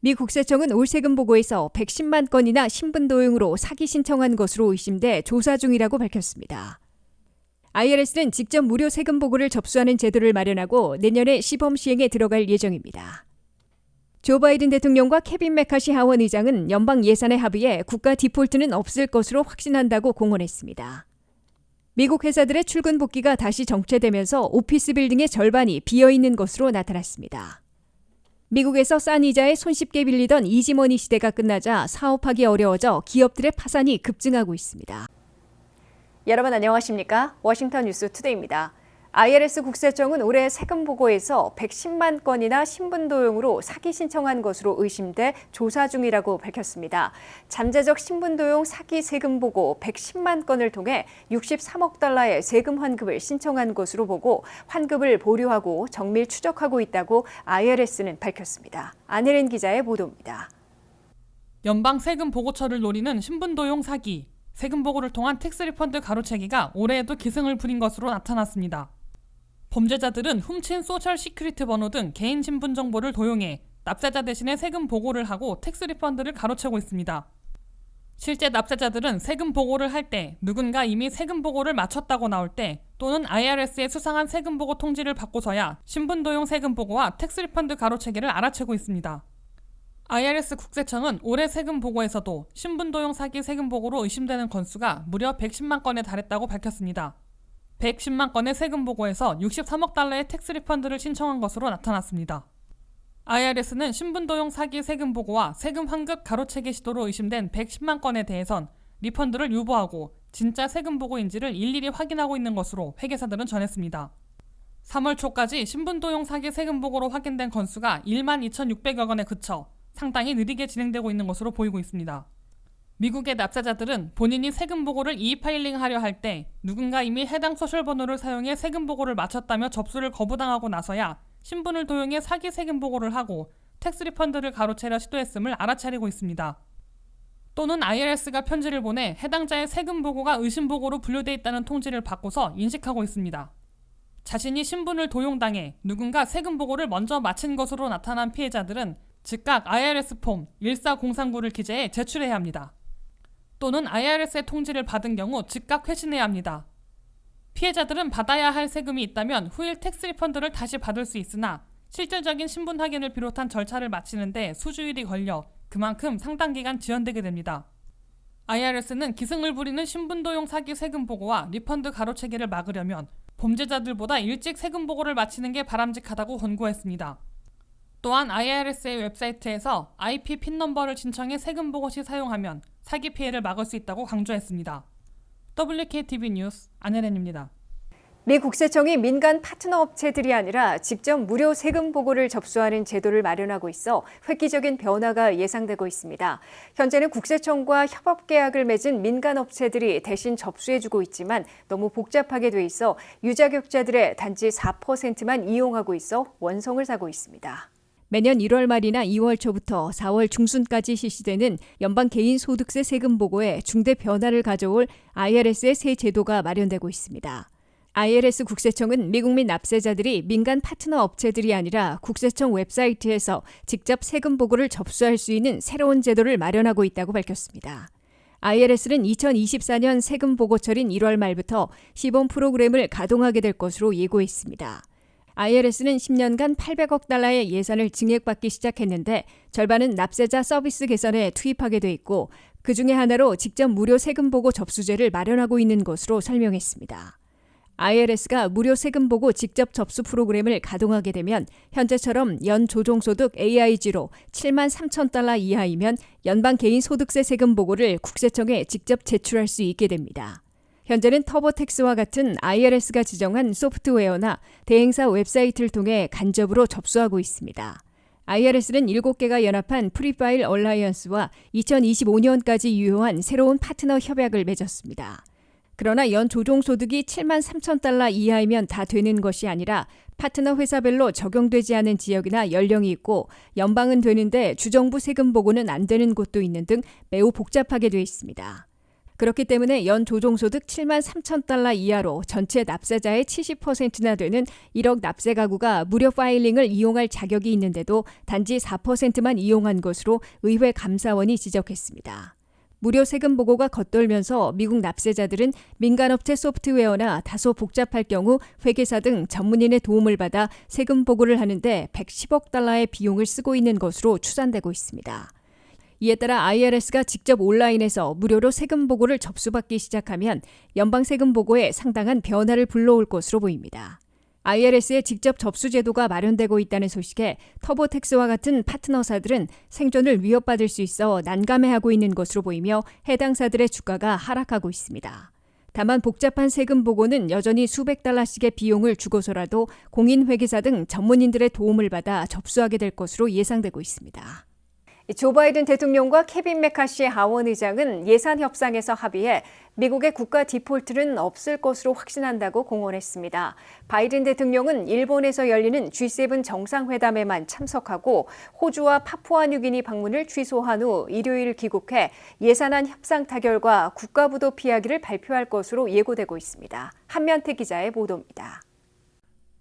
미 국세청은 올 세금 보고에서 110만 건이나 신분도용으로 사기 신청한 것으로 의심돼 조사 중이라고 밝혔습니다. IRS는 직접 무료 세금 보고를 접수하는 제도를 마련하고 내년에 시범 시행에 들어갈 예정입니다. 조 바이든 대통령과 케빈 메카시 하원 의장은 연방 예산의 합의에 국가 디폴트는 없을 것으로 확신한다고 공언했습니다. 미국 회사들의 출근 복귀가 다시 정체되면서 오피스 빌딩의 절반이 비어있는 것으로 나타났습니다. 미국에서 싼 이자에 손쉽게 빌리던 이지머니 시대가 끝나자 사업하기 어려워져 기업들의 파산이 급증하고 있습니다. 여러분 안녕하십니까? 워싱턴 뉴스 투데이입니다. IRS 국세청은 올해 세금 보고에서 110만 건이나 신분도용으로 사기 신청한 것으로 의심돼 조사 중이라고 밝혔습니다. 잠재적 신분도용 사기 세금 보고 110만 건을 통해 63억 달러의 세금 환급을 신청한 것으로 보고 환급을 보류하고 정밀 추적하고 있다고 IRS는 밝혔습니다. 안혜린 기자의 보도입니다. 연방 세금 보고처를 노리는 신분도용 사기, 세금 보고를 통한 텍스 리펀드 가로채기가 올해에도 기승을 부린 것으로 나타났습니다. 범죄자들은 훔친 소셜 시큐리티 번호 등 개인 신분 정보를 도용해 납세자 대신에 세금 보고를 하고 텍스 리펀드를 가로채고 있습니다. 실제 납세자들은 세금 보고를 할 때 누군가 이미 세금 보고를 마쳤다고 나올 때 또는 IRS의 수상한 세금 보고 통지를 받고서야 신분도용 세금 보고와 텍스 리펀드 가로채기를 알아채고 있습니다. IRS 국세청은 올해 세금 보고에서도 신분도용 사기 세금 보고로 의심되는 건수가 무려 110만 건에 달했다고 밝혔습니다. 110만 건의 세금 보고에서 63억 달러의 텍스 리펀드를 신청한 것으로 나타났습니다. IRS는 신분도용 사기 세금 보고와 세금 환급 가로채기 시도로 의심된 110만 건에 대해선 리펀드를 유보하고 진짜 세금 보고인지를 일일이 확인하고 있는 것으로 회계사들은 전했습니다. 3월 초까지 신분도용 사기 세금 보고로 확인된 건수가 1만 2,600여 건에 그쳐 상당히 느리게 진행되고 있는 것으로 보이고 있습니다. 미국의 납세자들은 본인이 세금 보고를 이파일링하려 할 때 누군가 이미 해당 소셜 번호를 사용해 세금 보고를 마쳤다며 접수를 거부당하고 나서야 신분을 도용해 사기 세금 보고를 하고 텍스 리펀드를 가로채려 시도했음을 알아차리고 있습니다. 또는 IRS가 편지를 보내 해당자의 세금 보고가 의심 보고로 분류돼 있다는 통지를 받고서 인식하고 있습니다. 자신이 신분을 도용당해 누군가 세금 보고를 먼저 마친 것으로 나타난 피해자들은 즉각 IRS 폼 14039를 기재해 제출해야 합니다. 또는 IRS의 통지를 받은 경우 즉각 회신해야 합니다. 피해자들은 받아야 할 세금이 있다면 후일 텍스 리펀드를 다시 받을 수 있으나 실질적인 신분 확인을 비롯한 절차를 마치는 데 수주일이 걸려 그만큼 상당 기간 지연되게 됩니다. IRS는 기승을 부리는 신분도용 사기 세금 보고와 리펀드 가로채기를 막으려면 범죄자들보다 일찍 세금 보고를 마치는 게 바람직하다고 권고했습니다. 또한 IRS의 웹사이트에서 IP 핀 넘버를 신청해 세금 보고 시 사용하면 사기 피해를 막을 수 있다고 강조했습니다. WKTV 뉴스 안혜린입니다. 미 국세청이 민간 파트너 업체들이 아니라 직접 무료 세금 보고를 접수하는 제도를 마련하고 있어 획기적인 변화가 예상되고 있습니다. 현재는 국세청과 협업 계약을 맺은 민간 업체들이 대신 접수해주고 있지만 너무 복잡하게 돼 있어 유자격자들의 단지 4%만 이용하고 있어 원성을 사고 있습니다. 매년 1월 말이나 2월 초부터 4월 중순까지 실시되는 연방 개인소득세 세금 보고에 중대 변화를 가져올 IRS의 새 제도가 마련되고 있습니다. IRS 국세청은 미국 및 납세자들이 민간 파트너 업체들이 아니라 국세청 웹사이트에서 직접 세금 보고를 접수할 수 있는 새로운 제도를 마련하고 있다고 밝혔습니다. IRS는 2024년 세금 보고철인 1월 말부터 시범 프로그램을 가동하게 될 것으로 예고했습니다. IRS는 10년간 800억 달러의 예산을 증액받기 시작했는데 절반은 납세자 서비스 개선에 투입하게 돼 있고 그중에 하나로 직접 무료 세금 보고 접수제를 마련하고 있는 것으로 설명했습니다. IRS가 무료 세금 보고 직접 접수 프로그램을 가동하게 되면 현재처럼 연 조종소득 AIG로 7만 3천 달러 이하이면 연방 개인소득세 세금 보고를 국세청에 직접 제출할 수 있게 됩니다. 현재는 터보텍스와 같은 IRS가 지정한 소프트웨어나 대행사 웹사이트를 통해 간접으로 접수하고 있습니다. IRS는 7개가 연합한 프리파일 얼라이언스와 2025년까지 유효한 새로운 파트너 협약을 맺었습니다. 그러나 연 조종소득이 7만 3천 달러 이하이면 다 되는 것이 아니라 파트너 회사별로 적용되지 않은 지역이나 연령이 있고 연방은 되는데 주정부 세금 보고는 안 되는 곳도 있는 등 매우 복잡하게 돼 있습니다. 그렇기 때문에 연 조종소득 7만 3천 달러 이하로 전체 납세자의 70%나 되는 1억 납세 가구가 무료 파일링을 이용할 자격이 있는데도 단지 4%만 이용한 것으로 의회 감사원이 지적했습니다. 무료 세금 보고가 겉돌면서 미국 납세자들은 민간업체 소프트웨어나 다소 복잡할 경우 회계사 등 전문인의 도움을 받아 세금 보고를 하는데 110억 달러의 비용을 쓰고 있는 것으로 추산되고 있습니다. 이에 따라 IRS가 직접 온라인에서 무료로 세금 보고를 접수받기 시작하면 연방 세금 보고에 상당한 변화를 불러올 것으로 보입니다. IRS의 직접 접수 제도가 마련되고 있다는 소식에 터보텍스와 같은 파트너사들은 생존을 위협받을 수 있어 난감해하고 있는 것으로 보이며 해당사들의 주가가 하락하고 있습니다. 다만 복잡한 세금 보고는 여전히 수백 달러씩의 비용을 주고서라도 공인회계사 등 전문인들의 도움을 받아 접수하게 될 것으로 예상되고 있습니다. 조 바이든 대통령과 케빈 메카시 하원 의장은 예산 협상에서 합의해 미국의 국가 디폴트는 없을 것으로 확신한다고 공언했습니다. 바이든 대통령은 일본에서 열리는 G7 정상회담에만 참석하고 호주와 파푸아뉴기니 방문을 취소한 후 일요일 귀국해 예산안 협상 타결과 국가부도 피하기를 발표할 것으로 예고되고 있습니다. 한면태 기자의 보도입니다.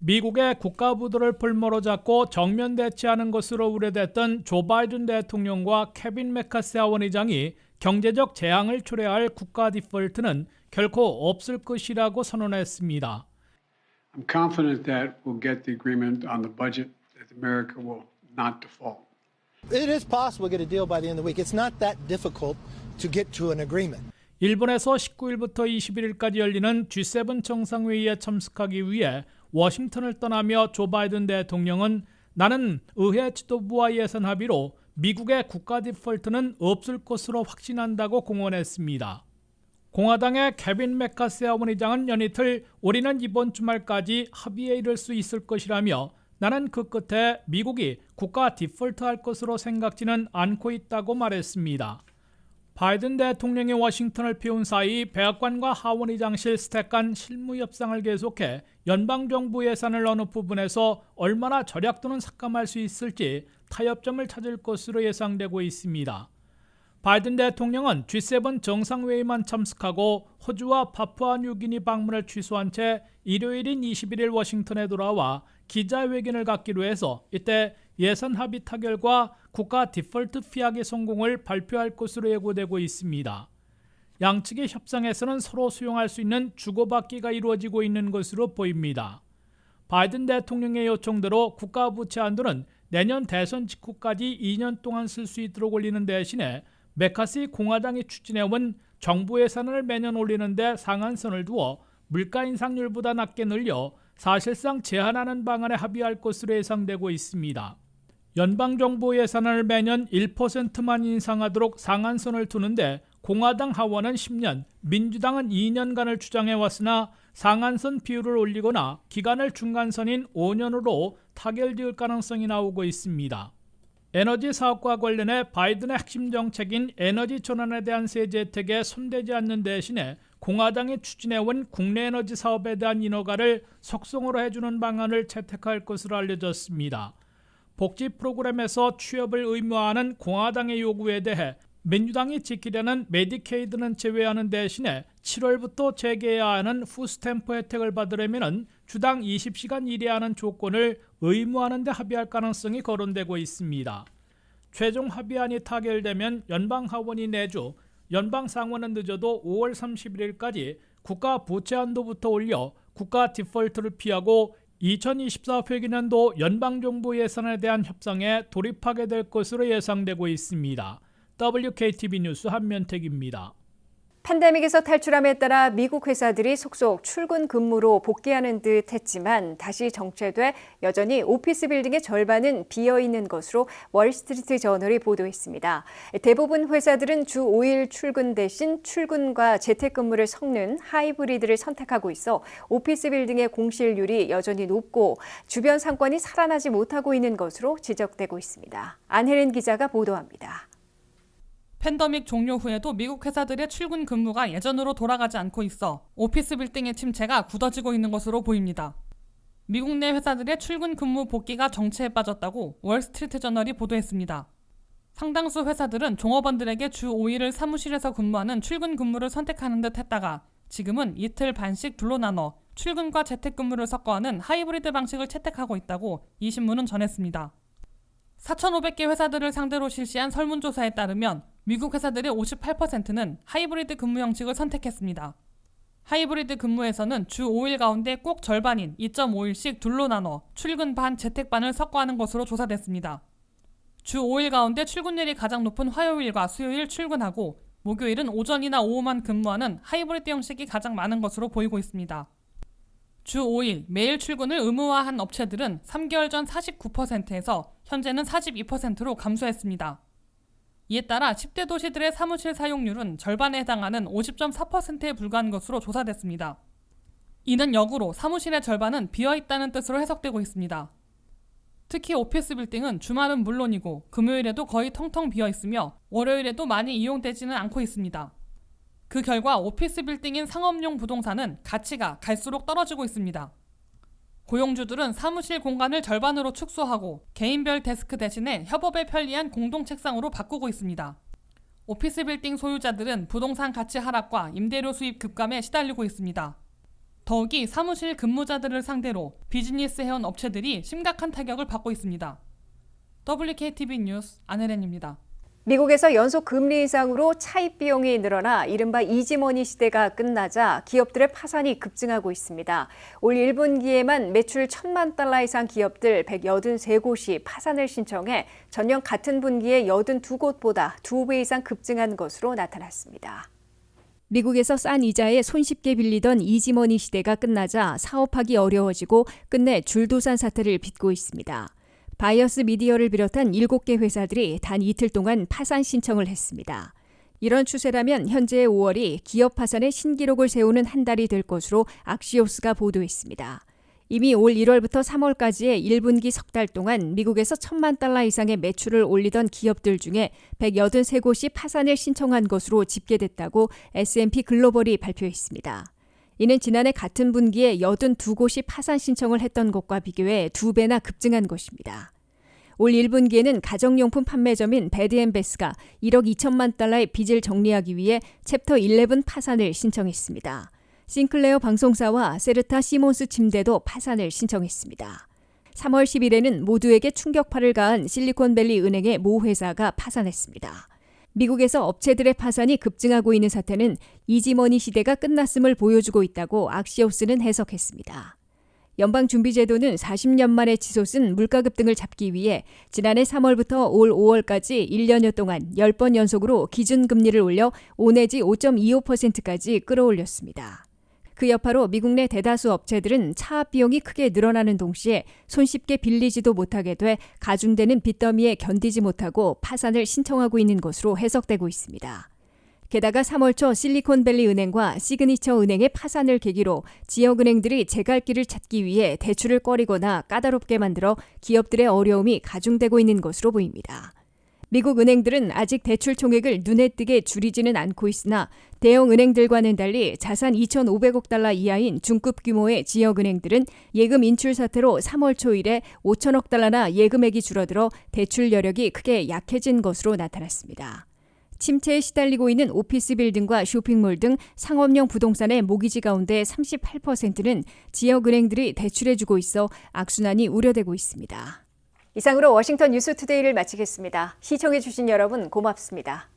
미국의 국가부도를 볼모로 잡고 정면 대치하는 것으로 우려됐던 조 바이든 대통령과 케빈 메카시 하원 의장이 경제적 재앙을 초래할 국가 디폴트는 결코 없을 것이라고 선언했습니다. I'm confident that we'll get the agreement on the budget that America will not default. It is possible to get a deal by the end of the week. It's not that difficult to get to an agreement. 일본에서 19일부터 21일까지 열리는 G7 정상회의에 참석하기 위해 워싱턴을 떠나며 조 바이든 대통령은 나는 의회 지도부와 예산 합의로 미국의 국가 디폴트는 없을 것으로 확신한다고 공언했습니다. 공화당의 케빈 메카시 하원 의장은 연이틀 우리는 이번 주말까지 합의에 이를 수 있을 것이라며 나는 그 끝에 미국이 국가 디폴트할 것으로 생각지는 않고 있다고 말했습니다. 바이든 대통령이 워싱턴을 피운 사이 백악관과 하원 의장실 스택 간 실무 협상을 계속해 연방정부 예산을 어느 부분에서 얼마나 절약 또는 삭감할 수 있을지 타협점을 찾을 것으로 예상되고 있습니다. 바이든 대통령은 G7 정상회의만 참석하고 호주와 파푸아뉴기니 방문을 취소한 채 일요일인 21일 워싱턴에 돌아와 기자회견을 갖기로 해서 이때 예산 합의 타결과 국가 디폴트 피하기 성공을 발표할 것으로 예고되고 있습니다. 양측의 협상에서는 서로 수용할 수 있는 주고받기가 이루어지고 있는 것으로 보입니다. 바이든 대통령의 요청대로 국가 부채 한도는 내년 대선 직후까지 2년 동안 쓸 수 있도록 올리는 대신에 메카시 공화당이 추진해온 정부 예산을 매년 올리는 데 상한선을 두어 물가 인상률보다 낮게 늘려 사실상 제한하는 방안에 합의할 것으로 예상되고 있습니다. 연방정부 예산을 매년 1%만 인상하도록 상한선을 두는데 공화당 하원은 10년, 민주당은 2년간을 주장해왔으나 상한선 비율을 올리거나 기간을 중간선인 5년으로 타결될 가능성이 나오고 있습니다. 에너지 사업과 관련해 바이든의 핵심 정책인 에너지 전환에 대한 세제 혜택에 손대지 않는 대신에 공화당이 추진해온 국내 에너지 사업에 대한 인허가를 속성으로 해주는 방안을 채택할 것으로 알려졌습니다. 복지 프로그램에서 취업을 의무화하는 공화당의 요구에 대해 민주당이 지키려는 메디케이드는 제외하는 대신에 7월부터 재개해야 하는 푸스탬프 혜택을 받으려면 주당 20시간 일해야 하는 조건을 의무화하는 데 합의할 가능성이 거론되고 있습니다. 최종 합의안이 타결되면 연방하원이 내주, 연방상원은 늦어도 5월 31일까지 국가 부채 한도부터 올려 국가 디폴트를 피하고 2024 회계년도 연방정부 예산에 대한 협상에 돌입하게 될 것으로 예상되고 있습니다. WKTV 뉴스 한면택입니다. 팬데믹에서 탈출함에 따라 미국 회사들이 속속 출근 근무로 복귀하는 듯 했지만 다시 정체돼 여전히 오피스 빌딩의 절반은 비어있는 것으로 월스트리트 저널이 보도했습니다. 대부분 회사들은 주 5일 출근 대신 출근과 재택근무를 섞는 하이브리드를 선택하고 있어 오피스 빌딩의 공실률이 여전히 높고 주변 상권이 살아나지 못하고 있는 것으로 지적되고 있습니다. 안혜린 기자가 보도합니다. 팬데믹 종료 후에도 미국 회사들의 출근 근무가 예전으로 돌아가지 않고 있어 오피스 빌딩의 침체가 굳어지고 있는 것으로 보입니다. 미국 내 회사들의 출근 근무 복귀가 정체에 빠졌다고 월스트리트 저널이 보도했습니다. 상당수 회사들은 종업원들에게 주 5일을 사무실에서 근무하는 출근 근무를 선택하는 듯 했다가 지금은 이틀 반씩 둘로 나눠 출근과 재택근무를 섞어하는 하이브리드 방식을 채택하고 있다고 이 신문은 전했습니다. 4,500개 회사들을 상대로 실시한 설문조사에 따르면 미국 회사들의 58%는 하이브리드 근무 형식을 선택했습니다. 하이브리드 근무에서는 주 5일 가운데 꼭 절반인 2.5일씩 둘로 나눠 출근 반, 재택 반을 섞어하는 것으로 조사됐습니다. 주 5일 가운데 출근율이 가장 높은 화요일과 수요일 출근하고 목요일은 오전이나 오후만 근무하는 하이브리드 형식이 가장 많은 것으로 보이고 있습니다. 주 5일 매일 출근을 의무화한 업체들은 3개월 전 49%에서 현재는 42%로 감소했습니다. 이에 따라 10대 도시들의 사무실 사용률은 절반에 해당하는 50.4%에 불과한 것으로 조사됐습니다. 이는 역으로 사무실의 절반은 비어있다는 뜻으로 해석되고 있습니다. 특히 오피스 빌딩은 주말은 물론이고 금요일에도 거의 텅텅 비어있으며 월요일에도 많이 이용되지는 않고 있습니다. 그 결과 오피스 빌딩인 상업용 부동산은 가치가 갈수록 떨어지고 있습니다. 고용주들은 사무실 공간을 절반으로 축소하고 개인별 데스크 대신에 협업에 편리한 공동 책상으로 바꾸고 있습니다. 오피스 빌딩 소유자들은 부동산 가치 하락과 임대료 수입 급감에 시달리고 있습니다. 더욱이 사무실 근무자들을 상대로 비즈니스 해온 업체들이 심각한 타격을 받고 있습니다. WKTV 뉴스 안혜련입니다. 미국에서 연속 금리 인상으로 차입 비용이 늘어나 이른바 이지머니 시대가 끝나자 기업들의 파산이 급증하고 있습니다. 올 1분기에만 매출 1,000만 달러 이상 기업들 183곳이 파산을 신청해 전년 같은 분기에 82곳보다 2배 이상 급증한 것으로 나타났습니다. 미국에서 싼 이자에 손쉽게 빌리던 이지머니 시대가 끝나자 사업하기 어려워지고 끝내 줄도산 사태를 빚고 있습니다. 바이어스 미디어를 비롯한 7개 회사들이 단 이틀 동안 파산 신청을 했습니다. 이런 추세라면 현재 5월이 기업 파산의 신기록을 세우는 한 달이 될 것으로 악시오스가 보도했습니다. 이미 올 1월부터 3월까지의 1분기 석 달 동안 미국에서 1,000만 달러 이상의 매출을 올리던 기업들 중에 183곳이 파산을 신청한 것으로 집계됐다고 S&P 글로벌이 발표했습니다. 이는 지난해 같은 분기에 82곳이 파산 신청을 했던 것과 비교해 2배나 급증한 것입니다. 올 1분기에는 가정용품 판매점인 베드앤베스가 1억 2천만 달러의 빚을 정리하기 위해 챕터 11 파산을 신청했습니다. 싱클레어 방송사와 세르타 시몬스 침대도 파산을 신청했습니다. 3월 10일에는 모두에게 충격파를 가한 실리콘밸리 은행의 모 회사가 파산했습니다. 미국에서 업체들의 파산이 급증하고 있는 사태는 이지머니 시대가 끝났음을 보여주고 있다고 악시오스는 해석했습니다. 연방준비제도는 40년 만에 치솟은 물가급 등을 잡기 위해 지난해 3월부터 올 5월까지 1년여 동안 10번 연속으로 기준금리를 올려 5 내지 5.25%까지 끌어올렸습니다. 그 여파로 미국 내 대다수 업체들은 차압 비용이 크게 늘어나는 동시에 손쉽게 빌리지도 못하게 돼 가중되는 빚더미에 견디지 못하고 파산을 신청하고 있는 것으로 해석되고 있습니다. 게다가 3월 초 실리콘밸리 은행과 시그니처 은행의 파산을 계기로 지역은행들이 제갈길을 찾기 위해 대출을 꺼리거나 까다롭게 만들어 기업들의 어려움이 가중되고 있는 것으로 보입니다. 미국 은행들은 아직 대출 총액을 눈에 띄게 줄이지는 않고 있으나 대형 은행들과는 달리 자산 2,500억 달러 이하인 중급 규모의 지역은행들은 예금 인출 사태로 3월 초 이래 5천억 달러나 예금액이 줄어들어 대출 여력이 크게 약해진 것으로 나타났습니다. 침체에 시달리고 있는 오피스 빌딩과 쇼핑몰 등 상업용 부동산의 모기지 가운데 38%는 지역은행들이 대출해주고 있어 악순환이 우려되고 있습니다. 이상으로 워싱턴 뉴스투데이를 마치겠습니다. 시청해주신 여러분 고맙습니다.